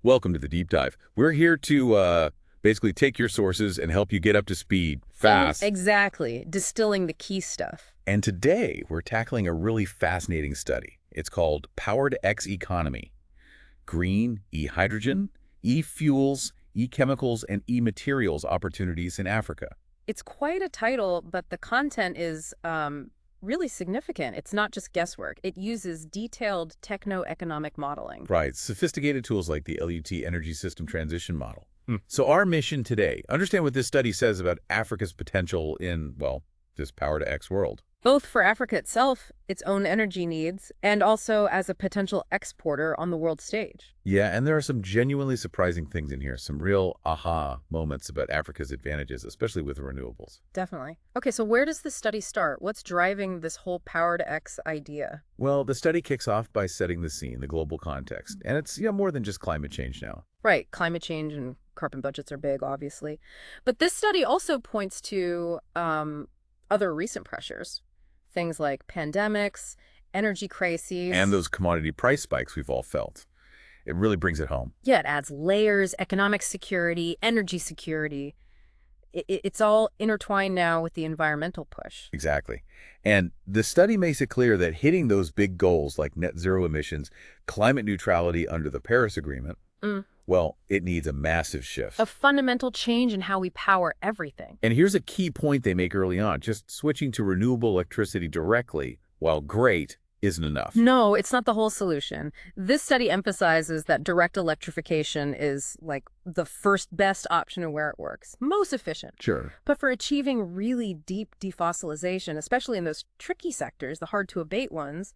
Welcome to the deep dive. We're here to basically take your sources and help you get up to speed fast. Exactly. Distilling the key stuff. And today we're tackling a really fascinating study. It's called Powered X Economy: Green, E-Hydrogen, E-Fuels, E-Chemicals, and E-Materials Opportunities in Africa. It's quite a title, but the content is really significant. It's not just guesswork. It uses detailed techno-economic modeling. Right, sophisticated tools like the LUT Energy System Transition Model. So our mission today, understand what this study says about Africa's potential in, well, this Power to X world. Both for Africa itself, its own energy needs, and also as a potential exporter on the world stage. Yeah, and there are some genuinely surprising things in here, some real aha moments about Africa's advantages, especially with renewables. Definitely. Okay, so where does this study start? What's driving this whole Power to X idea? Well, the study kicks off by setting the scene, the global context, and it's more than just climate change now. Right, climate change and carbon budgets are big, obviously. But this study also points to other recent pressures, things like pandemics, energy crises. And those commodity price spikes we've all felt. It really brings it home. Yeah, it adds layers, economic security, energy security. It's all intertwined now with the environmental push. Exactly. And the study makes it clear that hitting those big goals like net zero emissions, climate neutrality under the Paris Agreement, well, it needs a massive shift. A fundamental change in how we power everything. And here's a key point they make early on. Just switching to renewable electricity directly, while great, isn't enough. No, it's not the whole solution. This study emphasizes that direct electrification is like the first best option and where it works, most efficient. Sure. But for achieving really deep defossilization, especially in those tricky sectors, the hard to abate ones,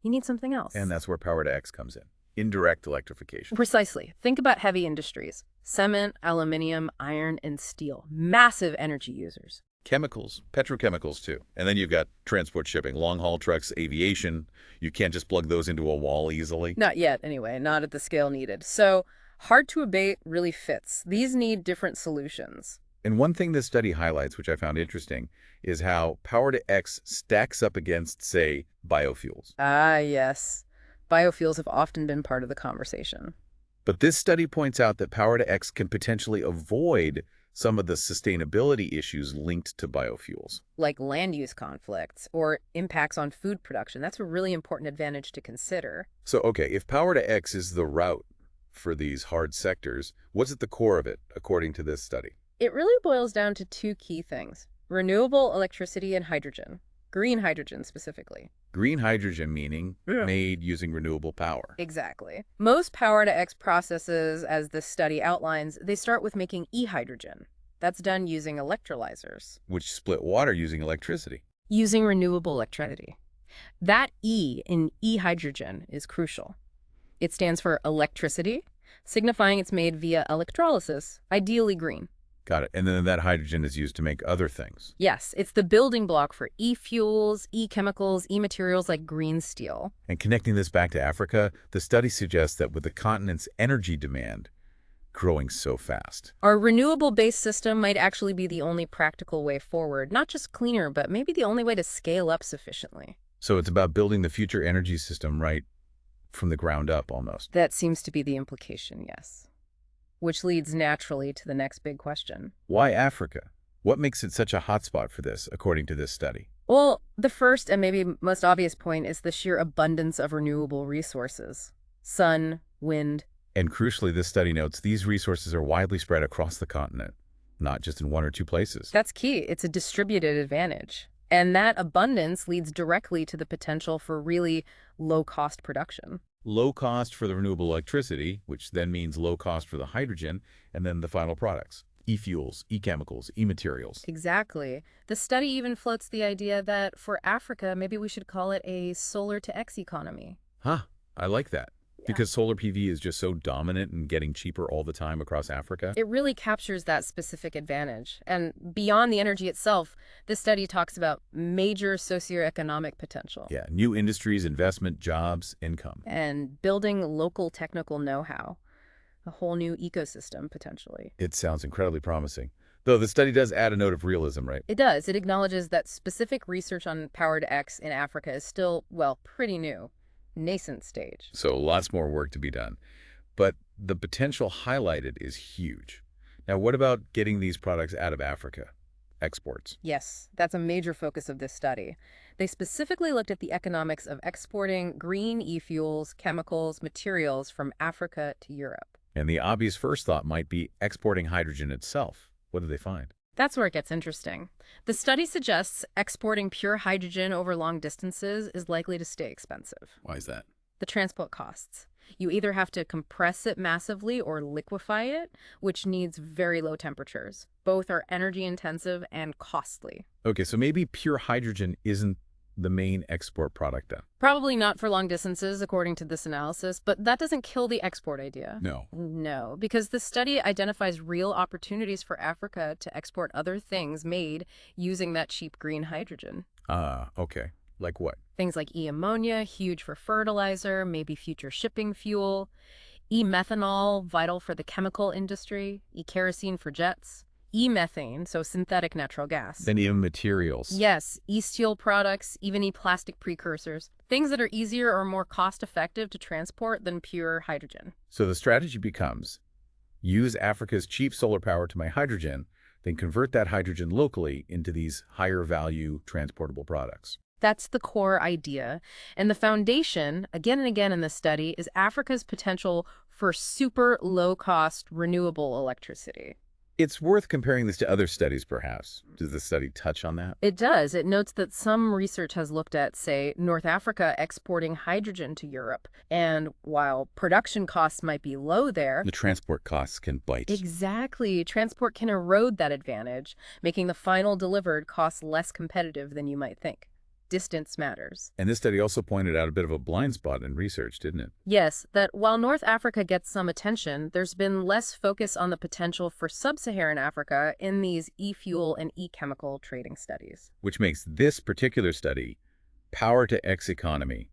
you need something else. And that's where Power to X comes in. Indirect electrification. Precisely. Think about heavy industries. Cement, aluminium, iron, and steel. Massive energy users. Chemicals, petrochemicals too. And then you've got transport shipping, long-haul trucks, aviation. You can't just plug those into a wall easily. Not yet, anyway. Not at the scale needed. So hard to abate really fits. These need different solutions. And one thing this study highlights, which I found interesting, is how Power to X stacks up against, say, biofuels. Ah, yes. Biofuels have often been part of the conversation. But this study points out that Power to X can potentially avoid some of the sustainability issues linked to biofuels. Like land use conflicts or impacts on food production. That's a really important advantage to consider. So, okay, if Power to X is the route for these hard sectors, what's at the core of it, according to this study? It really boils down to two key things: renewable electricity and hydrogen. Green hydrogen specifically. Green hydrogen meaning made using renewable power. Exactly. Most Power to X processes, as this study outlines, they start with making e-hydrogen. That's done using electrolyzers. Which split water using electricity. Using renewable electricity. That E in e-hydrogen is crucial. It stands for electricity, signifying it's made via electrolysis, ideally green. Got it. And then that hydrogen is used to make other things. Yes, it's the building block for e-fuels, e-chemicals, e-materials like green steel. And connecting this back to Africa, the study suggests that with the continent's energy demand growing so fast, our renewable-based system might actually be the only practical way forward, not just cleaner, but maybe the only way to scale up sufficiently. so it's about building the future energy system right from the ground up almost. That seems to be the implication, yes. Which leads naturally to the next big question. Why Africa? What makes it such a hotspot for this, according to this study? Well, the first and maybe most obvious point is the sheer abundance of renewable resources. Sun, wind. And crucially, this study notes these resources are widely spread across the continent, not just in one or two places. That's key. It's a distributed advantage. And that abundance leads directly to the potential for really low-cost production. Low cost for the renewable electricity, which then means low cost for the hydrogen, and then the final products: e-fuels, e-chemicals, e-materials. Exactly. The study even floats the idea that for Africa, maybe we should call it a solar to X economy. Huh, I like that. Because solar PV is just so dominant and getting cheaper all the time across Africa. It really captures that specific advantage. And beyond the energy itself, this study talks about major socioeconomic potential. Yeah, new industries, investment, jobs, income. And building local technical know-how. A whole new ecosystem, potentially. It sounds incredibly promising. Though the study does add a note of realism, right? It does. It acknowledges that specific research on Power to X in Africa is still, well, pretty new. Nascent stage. So lots more work to be done. But The potential highlighted is huge. Now, what about getting these products out of Africa? Exports. Yes, that's a major focus of this study. They specifically looked at the economics of exporting green e-fuels, chemicals, materials from Africa to Europe. And the obvious first thought might be exporting hydrogen itself. What did they find? That's where it gets interesting. The study suggests exporting pure hydrogen over long distances is likely to stay expensive. Why is that? The transport costs. You either have to compress it massively or liquefy it, which needs very low temperatures. Both are energy intensive and costly. Okay, so maybe pure hydrogen isn't the main export product then? Probably not for long distances, according to this analysis, but that doesn't kill the export idea. No. No, because the study identifies real opportunities for Africa to export other things made using that cheap green hydrogen. Okay. Like what? Things like e-ammonia, huge for fertilizer, maybe future shipping fuel, e-methanol, vital for the chemical industry, e-kerosene for jets, e-methane, so synthetic natural gas. Then even materials. Yes, e-steel products, even e-plastic precursors, things that are easier or more cost-effective to transport than pure hydrogen. So the strategy becomes, use Africa's cheap solar power to my hydrogen, then convert that hydrogen locally into these higher value transportable products. That's the core idea. And the foundation, again and again in this study, is Africa's potential for super low-cost renewable electricity. It's worth comparing this to other studies, perhaps. Does the study touch on that? It does. It notes that some research has looked at, say, North Africa exporting hydrogen to Europe. And while production costs might be low there, The transport costs can bite. exactly, transport can erode that advantage, making the final delivered cost less competitive than you might think. Distance matters. And this study also pointed out a bit of a blind spot in research, didn't it? Yes, that while North Africa gets some attention, there's been less focus on the potential for sub-Saharan Africa in these e-fuel and e-chemical trading studies. Which makes this particular study, Power to X Economy,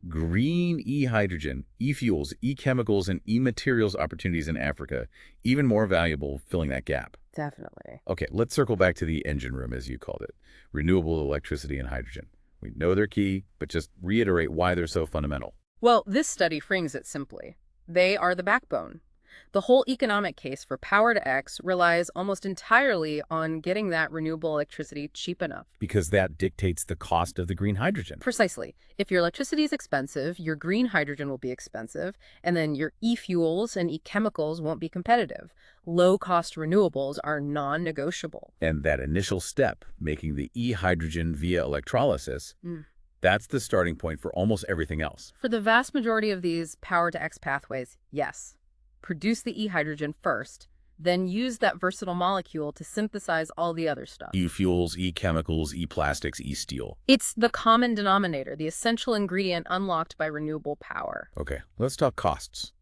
green e-hydrogen, e-fuels, e-chemicals, and e-materials opportunities in Africa, even more valuable filling that gap. Definitely. Okay, let's circle back to the engine room, as you called it. Renewable electricity and hydrogen. We know they're key, but just reiterate why they're so fundamental. Well, this study frames it simply. They are the backbone. The whole economic case for Power to X relies almost entirely on getting that renewable electricity cheap enough. Because that dictates the cost of the green hydrogen. Precisely. If your electricity is expensive, your green hydrogen will be expensive, and then your e-fuels and e-chemicals won't be competitive. Low-cost renewables are non-negotiable. And that initial step, making the e-hydrogen via electrolysis, that's the starting point for almost everything else. For the vast majority of these Power to X pathways, yes. Produce the e-hydrogen first, then use that versatile molecule to synthesize all the other stuff. E-fuels, e-chemicals, e-plastics, e-steel. It's the common denominator, the essential ingredient unlocked by renewable power. Okay, let's talk costs.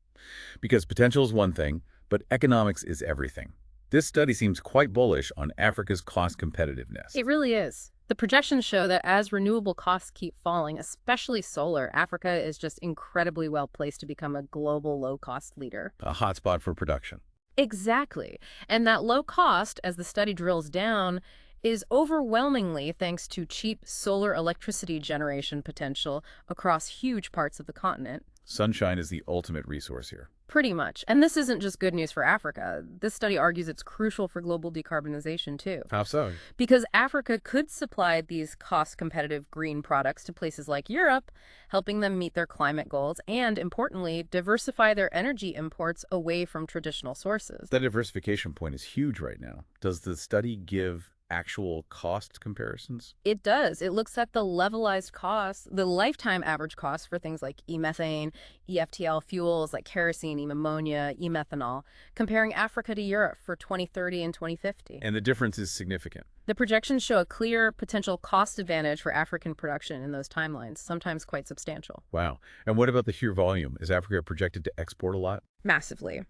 Because potential is one thing, but economics is everything. This study seems quite bullish on Africa's cost competitiveness. It really is. The projections show that as renewable costs keep falling, especially solar, Africa is just incredibly well placed to become a global low-cost leader. A hotspot for production. Exactly. And that low cost, as the study drills down, is overwhelmingly thanks to cheap solar electricity generation potential across huge parts of the continent. Sunshine is the ultimate resource here. Pretty much. And this isn't just good news for Africa. This study argues it's crucial for global decarbonization, too. How so? Because Africa could supply these cost-competitive green products to places like Europe, helping them meet their climate goals, and, importantly, diversify their energy imports away from traditional sources. That diversification point is huge right now. Does the study give actual cost comparisons? It does. It looks at the levelized costs, the lifetime average costs for things like e-methane, e-FTL fuels like kerosene, e-ammonia, e-methanol, comparing Africa to Europe for 2030 and 2050. And the difference is significant. The projections show a clear potential cost advantage for African production in those timelines, sometimes quite substantial. Wow. And what about the sheer volume? Is Africa projected to export a lot? Massively.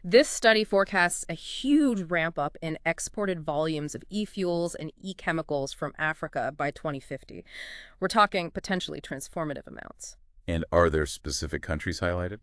This study forecasts a huge ramp up in exported volumes of e-fuels and e-chemicals from Africa by 2050. We're talking potentially transformative amounts. And are there specific countries highlighted?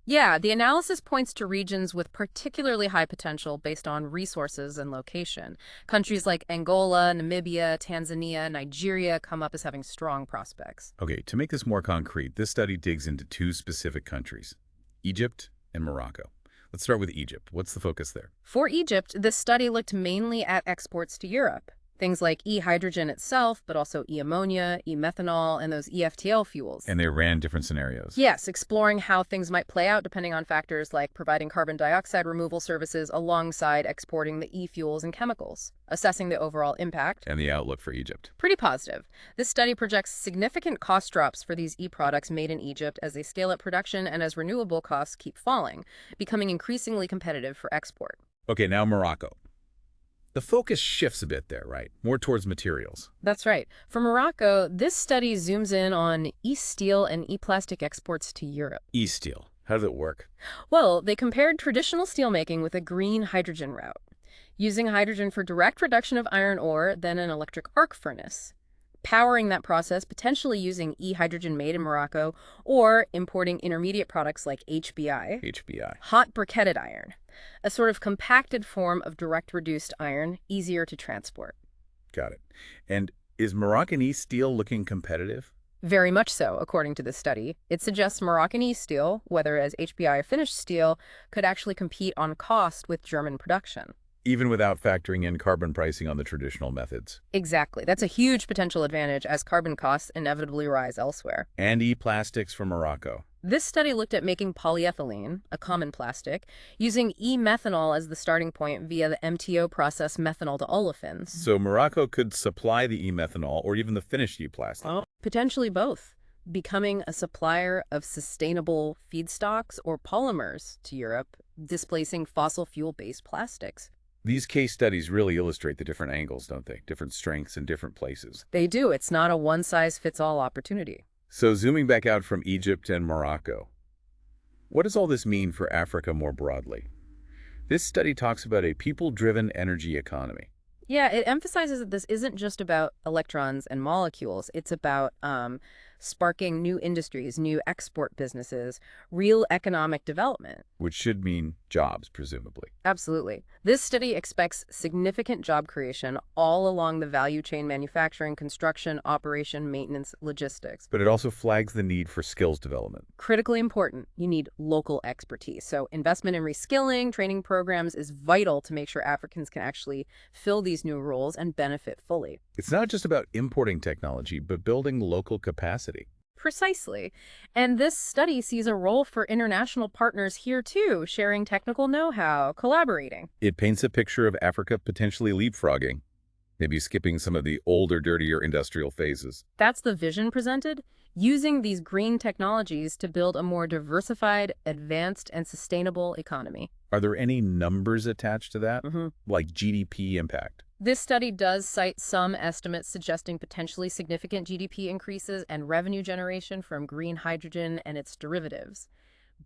Yeah, the analysis points to regions with particularly high potential based on resources and location. Countries like Angola, Namibia, Tanzania, Nigeria come up as having strong prospects. Okay, to make this more concrete, this study digs into two specific countries, Egypt and Morocco. Let's start with Egypt. What's the focus there? For Egypt, this study looked mainly at exports to Europe. Things like e-hydrogen itself, but also e-ammonia, e-methanol, and those EFTL fuels. And they ran different scenarios. Yes, exploring how things might play out depending on factors like providing carbon dioxide removal services alongside exporting the e-fuels and chemicals, assessing the overall impact. And the outlook for Egypt. Pretty positive. This study projects significant cost drops for these e-products made in Egypt as they scale up production and as renewable costs keep falling, becoming increasingly competitive for export. Okay, now Morocco. The focus shifts a bit there, right? More towards materials. That's right. For Morocco, this study zooms in on e-steel and e-plastic exports to Europe. E-steel. How does it work? Well, they compared traditional steelmaking with a green hydrogen route, using hydrogen for direct reduction of iron ore, then an electric arc furnace, powering that process potentially using e-hydrogen made in Morocco or importing intermediate products like HBI, hot briquetted iron, a sort of compacted form of direct reduced iron, easier to transport. Got it. And is Moroccan e-steel looking competitive? Very much so, according to this study. It suggests Moroccan e-steel, whether as HBI or finished steel, could actually compete on cost with German production. Even without factoring in carbon pricing on the traditional methods. Exactly. That's a huge potential advantage as carbon costs inevitably rise elsewhere. And e-plastics from Morocco. This study looked at making polyethylene, a common plastic, using e-methanol as the starting point via the MTO process methanol to olefins. So Morocco could supply the e-methanol or even the finished e-plastic. Potentially both, becoming a supplier of sustainable feedstocks or polymers to Europe, displacing fossil fuel-based plastics. These case studies really illustrate the different angles, don't they? Different strengths in different places. They do. It's not a one-size-fits-all opportunity. So zooming back out from Egypt and Morocco, what does all this mean for Africa more broadly? This study talks about a people-driven energy economy. Yeah, it emphasizes that this isn't just about electrons and molecules. It's about sparking new industries, new export businesses, real economic development. Which should mean jobs, presumably. Absolutely. This study expects significant job creation all along the value chain: manufacturing, construction, operation, maintenance, logistics. But it also flags the need for skills development. Critically important. You need local expertise. So investment in reskilling, training programs is vital to make sure Africans can actually fill these new roles and benefit fully. It's not just about importing technology, but building local capacity. Precisely. And this study sees a role for international partners here too, sharing technical know-how, collaborating. It paints a picture of Africa potentially leapfrogging, maybe skipping some of the older, dirtier industrial phases. That's the vision presented, using these green technologies to build a more diversified, advanced, and sustainable economy. Are there any numbers attached to that, Mm-hmm. like GDP impact? This study does cite some estimates suggesting potentially significant GDP increases and revenue generation from green hydrogen and its derivatives.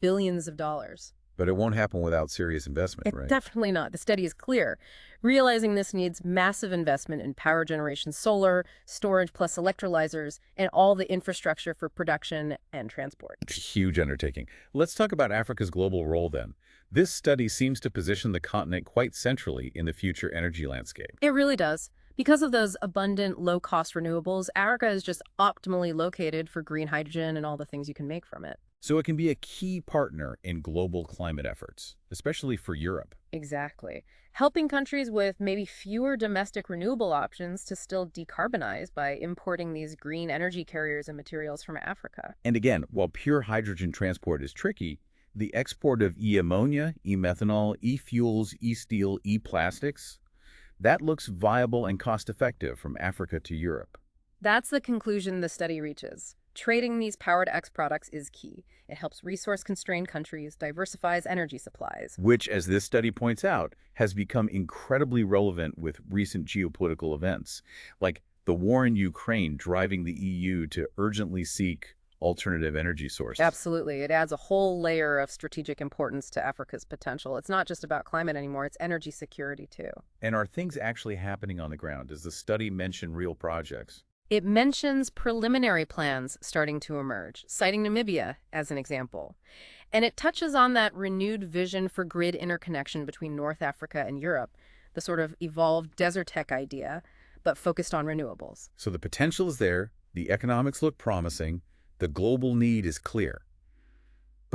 Billions of dollars. But it won't happen without serious investment, right? Definitely not. The study is clear. Realizing this needs massive investment in power generation, solar, storage plus electrolyzers, and all the infrastructure for production and transport. It's a huge undertaking. Let's talk about Africa's global role then. This study seems to position the continent quite centrally in the future energy landscape. It really does. Because of those abundant, low-cost renewables, Africa is just optimally located for green hydrogen and all the things you can make from it. So it can be a key partner in global climate efforts, especially for Europe. Exactly. Helping countries with maybe fewer domestic renewable options to still decarbonize by importing these green energy carriers and materials from Africa. And again, while pure hydrogen transport is tricky, the export of e-ammonia, e-methanol, e-fuels, e-steel, e-plastics, that looks viable and cost-effective from Africa to Europe. That's the conclusion the study reaches. Trading these Power-to-X products is key. It helps resource-constrained countries, diversifies energy supplies. Which, as this study points out, has become incredibly relevant with recent geopolitical events, like the war in Ukraine driving the EU to urgently seek alternative energy sources. Absolutely. It adds a whole layer of strategic importance to Africa's potential. It's not just about climate anymore, it's energy security too. And are things actually happening on the ground? Does the study mention real projects? It mentions preliminary plans starting to emerge, citing Namibia as an example. And it touches on that renewed vision for grid interconnection between North Africa and Europe, the sort of evolved desert tech idea, but focused on renewables. So the potential is there, the economics look promising, the global need is clear.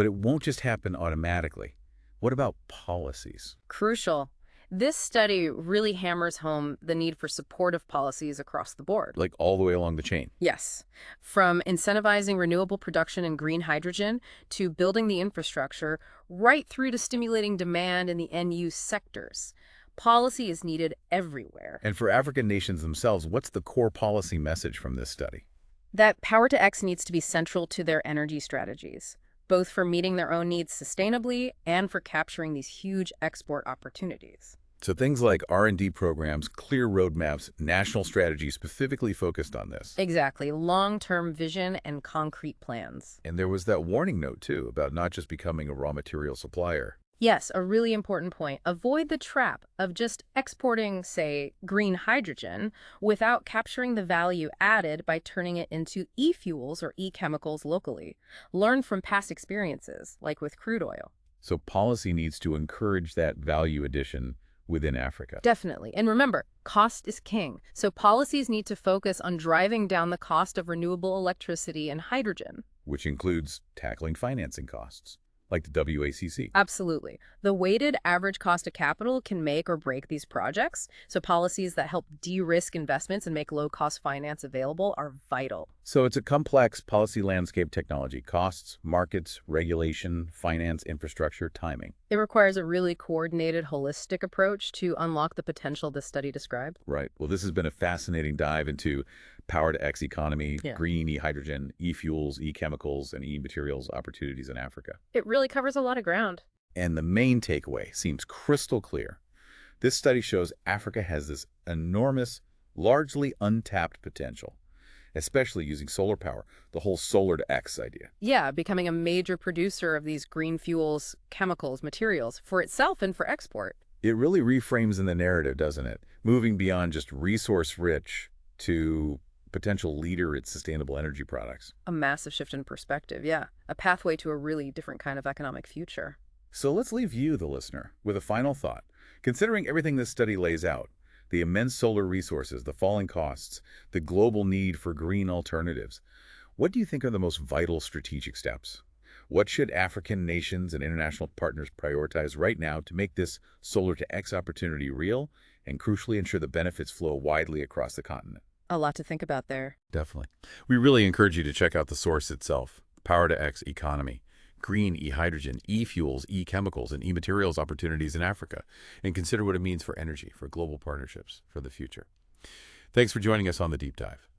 But it won't just happen automatically. What about policies? Crucial. This study really hammers home the need for supportive policies across the board. Like all the way along the chain. Yes, from incentivizing renewable production and green hydrogen to building the infrastructure, right through to stimulating demand in the end-use sectors. Policy is needed everywhere. And for African nations themselves, what's the core policy message from this study? That Power-to-X needs to be central to their energy strategies, both for meeting their own needs sustainably and for capturing these huge export opportunities. So things like R&D programs, clear roadmaps, national strategies specifically focused on this. Exactly. Long-term vision and concrete plans. And there was that warning note, too, about not just becoming a raw material supplier. Yes, a really important point. Avoid the trap of just exporting, say, green hydrogen without capturing the value added by turning it into e-fuels or e-chemicals locally. Learn from past experiences, like with crude oil. So policy needs to encourage that value addition within Africa. Definitely. And remember, cost is king. So policies need to focus on driving down the cost of renewable electricity and hydrogen. Which includes tackling financing costs, like the WACC. Absolutely. The weighted average cost of capital can make or break these projects, so policies that help de-risk investments and make low-cost finance available are vital. So it's a complex policy landscape: technology, costs, markets, regulation, finance, infrastructure, timing. It requires a really coordinated, holistic approach to unlock the potential this study described. Right. Well, this has been a fascinating dive into Power-to-X economy, Yeah. green e-hydrogen, e-fuels, e-chemicals, and e-materials opportunities in Africa. It really covers a lot of ground. And the main takeaway seems crystal clear. This study shows Africa has this enormous, largely untapped potential, especially using solar power, the whole solar to X idea. Yeah, becoming a major producer of these green fuels, chemicals, materials for itself and for export. It really reframes in the narrative, doesn't it? Moving beyond just resource-rich to potential leader in sustainable energy products. A massive shift in perspective, yeah. A pathway to a really different kind of economic future. So let's leave you, the listener, with a final thought. Considering everything this study lays out, the immense solar resources, the falling costs, the global need for green alternatives, what do you think are the most vital strategic steps? What should African nations and international partners prioritize right now to make this solar to X opportunity real and crucially ensure the benefits flow widely across the continent? A lot to think about there. Definitely. We really encourage you to check out the source itself, Power-to-X Economy, green e-hydrogen, e-fuels, e-chemicals, and e-materials opportunities in Africa, and consider what it means for energy, for global partnerships, for the future. Thanks for joining us on The Deep Dive.